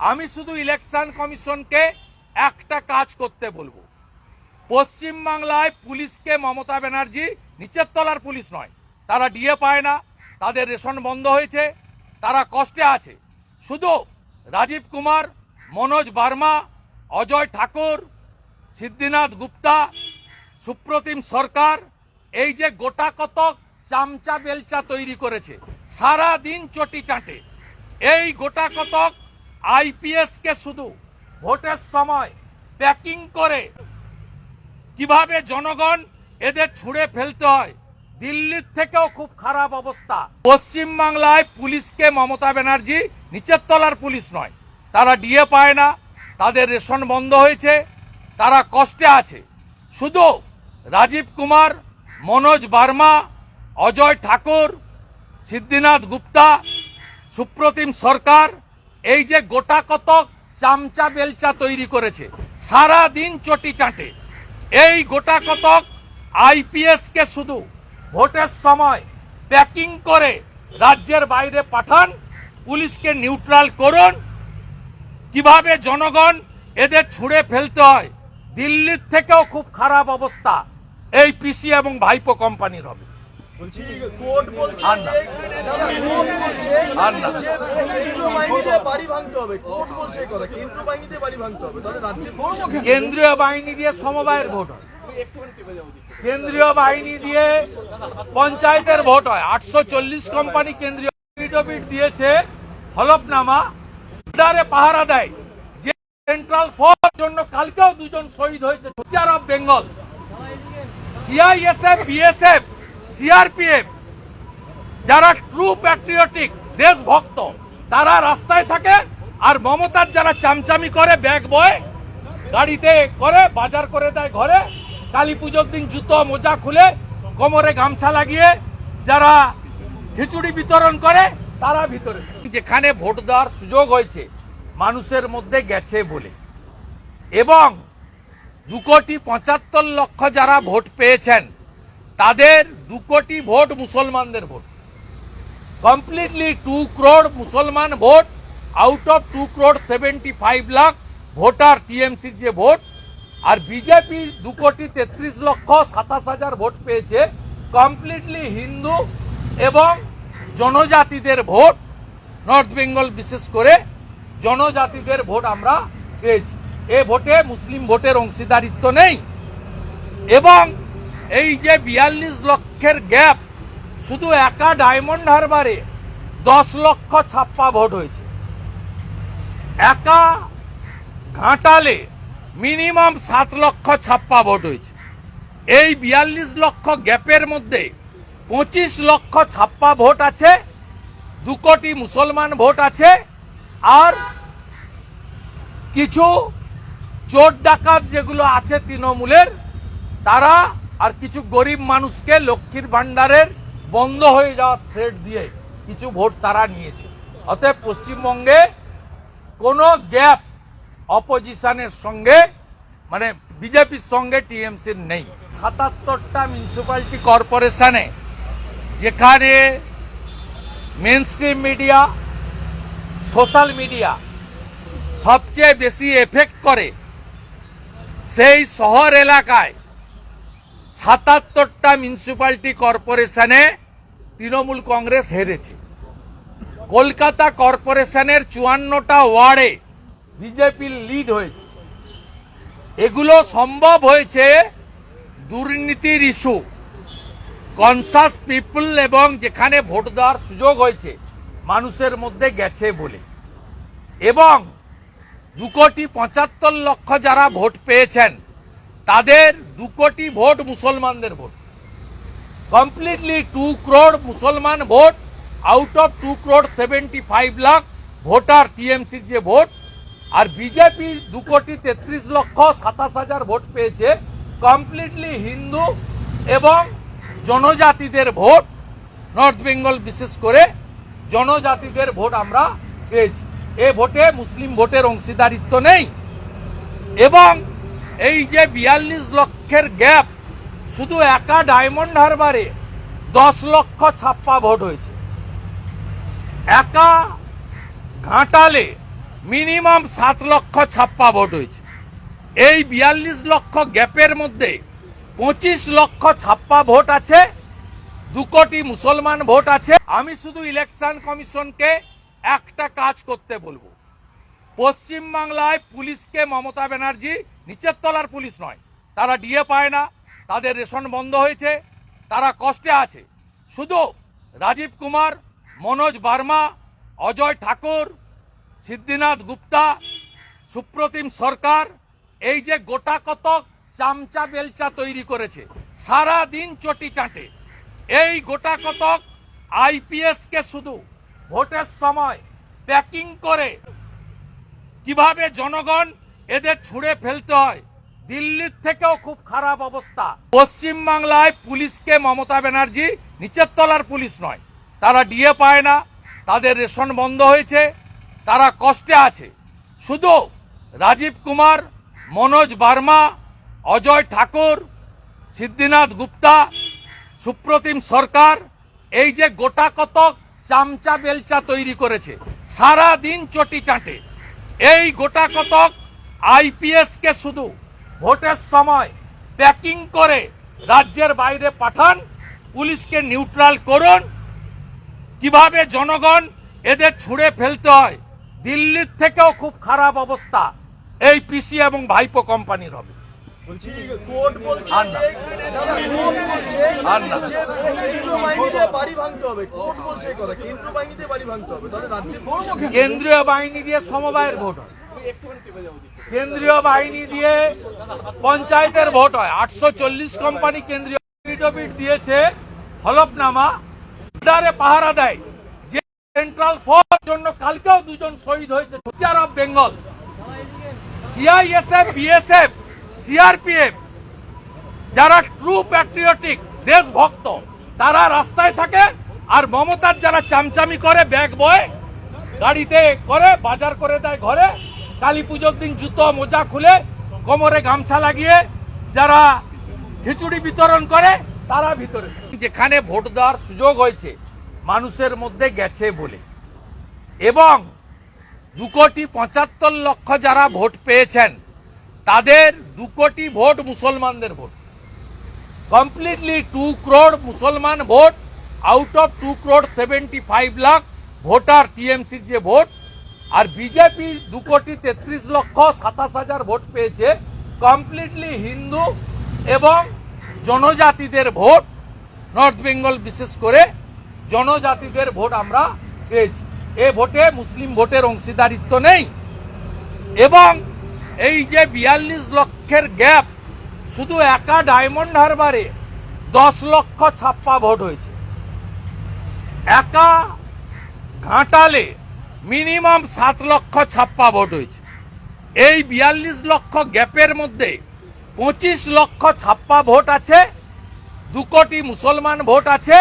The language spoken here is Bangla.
আমি শুধু ইলেকশন কমিশনকে একটা কাজ করতে বলবো, পশ্চিম বাংলায় পুলিশকে মমতা ব্যানার্জি নিচের তলার পুলিশ নয়, তারা ডিএ পায় না, তাদের রেশন বন্ধ হয়েছে, তারা কষ্টে আছে। শুধু রাজীব কুমার, মনোজ বার্মা, অজয় ঠাকুর, সিদ্ধিনাথ গুপ্তা, সুপ্রতিম সরকার এই যে গোটা কতক চামচা বেলচা তৈরি করেছে, সারা দিন চটি চাটে। এই গোটা কতক আইপিএস কে শুধু ভোটের সময় প্যাকিং করে কিভাবে জনগণ এদের ছুঁড়ে ফেলতে হয়, দিল্লির থেকেও খুব খারাপ অবস্থা। পশ্চিম বাংলায় পুলিশকে মমতা ব্যানার্জি নিচের তলার পুলিশ নয়, তারা ডিএ পায় না, তাদের রেশন বন্ধ হয়েছে, তারা কষ্টে আছে। শুধু রাজীব কুমার, মনোজ বার্মা, অজয় ঠাকুর, সিদ্ধিনাথ গুপ্তা, সুপ্রতিম সরকার এই যে গোটা কতক চামচা বেলচা তৈরি করেছে, সারা দিন চটি চাটে। এই গোটা কতক আইপিএস কে শুধু ভোটের সময় প্যাকিং করে রাজ্যের বাইরে পাঠান, পুলিশকে নিউট্রাল করুন, কিভাবে জনগণ এদের ছুঁড়ে ফেলতে হয়, দিল্লির থেকেও খুব খারাপ অবস্থা এই পিসি এবং ভাইপো কোম্পানির হবে। কেন্দ্রীয় বাহিনী দিয়ে সমবায়ের ভোট হয়, কেন্দ্রীয় বাহিনী দিয়ে পঞ্চায়েতের ভোট হয়। 840 কোম্পানি কেন্দ্রীয় এফিডেভিট দিয়েছে, হলফনামা পাহারা দেয় যে সেন্ট্রাল ফোর্স জন্য কালকেও দুজন শহীদ হয়েছে। Teacher of Bengal, CISF, BSF, CRPF যারা ট্রু প্যাট্রিয়টিক দেশভক্ত, তারা রাস্তায় থাকে, আর মমতার যারা চামচামি করে ব্যাগ বয় গাড়িতে করে বাজার করে দেয় ঘরে, কালী পুজোর দিন জুতো মোজা খুলে কোমরে গামছা লাগিয়ে যারা খিচুড়ি বিতরণ করে তারা ভিতরে। যেখানে ভোট দেওয়ার সুযোগ হয়েছে মানুষের মধ্যে গেছে বলে, এবং 2,75,00,000 যারা ভোট পেয়েছেন তাদের 2 কোটি ভোট মুসলমানদের ভোট, কমপ্লিটলি 2 crore মুসলমান ভোট আউট অফ 2,75,00,000 ভোটার টিএমসির যে ভোট। আর বিজেপি 2,33,27,000 ভোট পেয়েছে, কমপ্লিটলি হিন্দু এবং জনজাতিদের ভোট, নর্থ বেঙ্গল বিশেষ করে জনজাতিদের ভোট আমরা পেয়েছি। এ ভোটে মুসলিম ভোটের অংশীদারিত্ব নেই। এবং এই যে 42 লক্ষের গ্যাপ, শুধু একা ডায়মন্ড হারবারে 10 লক্ষ ছাপ্পা ভোট হয়েছে, একা ঘাটালে মিনিমাম 7 লক্ষ ছাপ্পা ভোট হয়েছে। এই 42 লক্ষ গ্যাপের মধ্যে 25 লক্ষ ছাপ্পা ভোট আছে, 2 কোটি মুসলমান ভোট আছে, আর কিছু চোর ডাকাত যেগুলো আছে তৃণমূলের, তারা আর কিছু গরিব মানুষকে লক্ষ্মীর ভান্ডারের বন্ধ হয়ে যাওয়ার থ্রেট দিয়ে কিছু ভোট তারা নিয়েছে। অতএব পশ্চিমবঙ্গে কোনো গ্যাপ অপোজিশনের সঙ্গে, মানে বিজেপির সঙ্গে টিএমসির নেই। 77টা মিউনিসিপ্যালিটি কর্পোরেশনে যেখানে মেইনস্ট্রিম মিডিয়া, সোশ্যাল মিডিয়া সবচেয়ে বেশি এফেক্ট করে, সেই শহর এলাকায় 77টা মিউনিসিপ্যালিটি কর্পোরেশনে তৃণমূল কংগ্রেস হেরেছে। কলকাতা কর্পোরেশনের 54টা ওয়ার্ডে বিজেপির লিড হয়েছে। এগুলো সম্ভব হয়েছে দুর্নীতির ইস্যু, কনসাস পিপল, এবং যেখানে ভোট দেওয়ার সুযোগ হয়েছে মানুষের মধ্যে গেছে বলে। এবং 2,75,00,000 যারা ভোট পেয়েছেন তাদের 2 কোটি ভোট মুসলমানদের ভোট, কমপ্লিটলি 2 crore মুসলমান ভোট আউট অফ 2,75,00,000 ভোটার টিএমসির যে ভোট। আর বিজেপি 2,33,27,000 ভোট পেয়েছে, কমপ্লিটলি হিন্দু এবং জনজাতিদের ভোট, নর্থ বেঙ্গল বিশেষ করে জনজাতিদের ভোট আমরা পেয়েছি। এ ভোটে মুসলিম ভোটের অংশীদারিত্ব নেই। এবং এই যে 42 লক্ষের গ্যাপ, শুধু একা ডায়মন্ড হারবারে 10 লক্ষ ছাপ্পা ভোট হয়েছে, একা ঘাটালে মিনিমাম 7 লক্ষ ছাপ্পা ভোট হয়েছে। এই 42 লক্ষ গ্যাপের মধ্যে 25 লক্ষ ছাপ্পা ভোট আছে, 2 কোটি মুসলমান ভোট আছে। আমি শুধু ইলেকশন কমিশনকে একটা কাজ করতে বলবো, পশ্চিমবাংলায় পুলিশকে মমতা ব্যানার্জি নিচের তলার পুলিশ নয়, তারা ডিএ পায় না, তাদের রেশন বন্ধ হয়েছে, তারা কষ্টে আছে। শুধু রাজীব কুমার, মনোজ বার্মা, অজয় ঠাকুর, সিদ্ধিনাথ গুপ্তা, সুপ্রতিম সরকার এই যে গোটা কতক চামচা বেলচা তৈরি করেছে, সারা দিন চটি চাটে। এই গোটা কতক আইপিএস কে শুধু ভোটের সময় প্যাকিং করে কিভাবে জনগণ এদের ছুঁড়ে ফেলতে হয়, দিল্লির থেকেও খুব খারাপ অবস্থা। পশ্চিমবাংলায় পুলিশকে মমতা ব্যানার্জি নিচের তলার পুলিশ নয়, তারা ডিএ পায় না, তাদের রেশন বন্ধ হয়েছে, তারা কষ্টে আছে। শুধু রাজীব কুমার, মনোজ বার্মা, অজয় ঠাকুর, সিদ্ধিনাথ গুপ্তা, সুপ্রতিম সরকার এই যে গোটা কতক চামচা বেলচা তৈরি করেছে, সারা দিন চটি চাটে। এই গোটা কতক আইপিএস কে শুধু ভোটের সময় প্যাকিং করে রাজ্যের বাইরে পাঠান, পুলিশকে নিউট্রাল করুন, কিভাবে জনগণ এদের ছুঁড়ে ফেলতে হয়, দিল্লির থেকেও খুব খারাপ অবস্থা এই পিসি এবং ভাইপো কোম্পানির হবে। কোর্ট বলছে যে দাদা কোর্ট বলছে যে কেন্দ্রীয় বাহিনীতে বাড়ি ভাঙতে হবে, কোর্ট বলছে এই কথা, কেন্দ্রীয় বাহিনীতে বাড়ি ভাঙতে হবে, তাহলে রাজ্যে কেন্দ্রীয় বাহিনী দিয়ে সমবায়ের ভোট হয়, কেন্দ্রীয় বাহিনী দিয়ে পঞ্চায়েতের ভোট হয়। 840 কোম্পানি কেন্দ্রীয় এফিডেভিট দিয়েছে, হলফনামা পাহারা দেয় যে সেন্ট্রাল ফোর্স জন্য কালকেও 2 জন শহীদ হয়েছে। Teacher of Bengal, CISF, BSF, CRPF যারা ট্রু প্যাট্রিয়টিক দেশভক্ত তারা রাস্তায় থাকে, আর মমতার যারা চামচামি করে ব্যাগ বয় গাড়িতে করে বাজার করে দেয় ঘরে, কালী পুজোর দিন জুতো মোজা খুলে কোমরে গামছা লাগিয়ে যারা খিচুড়ি বিতরণ করে তারা ভিতরে। যেখানে ভোট দেওয়ার সুযোগ হয়েছে মানুষের মধ্যে গেছে বলে, এবং 2,75,00,000 যারা ভোট পেয়েছেন তাদের 2 কোটি ভোট মুসলমানদের ভোট, কমপ্লিটলি 2 crore মুসলমান ভোট আউট অফ 2,75,00,000 ভোটার টিএমসির যে ভোট। আর বিজেপি 2,33,27,000 ভোট পেয়েছে, কমপ্লিটলি হিন্দু এবং জনজাতিদের ভোট, নর্থ বেঙ্গল বিশেষ করে জনজাতিদের ভোট আমরা পেয়েছি। এ ভোটে মুসলিম ভোটের অংশীদারিত্ব নেই। এবং এই যে 42 লক্ষের গ্যাপ, শুধু একা ডায়মন্ড হারবারে 10 লক্ষ ছাপ্পা ভোট হয়েছে, একা ঘাটালে মিনিমাম 7 লক্ষ ছাপ্পা ভোট হয়েছে। এই 42 লক্ষ গ্যাপের মধ্যে 25 লক্ষ ছাপ্পা ভোট আছে, 2 কোটি মুসলমান ভোট আছে,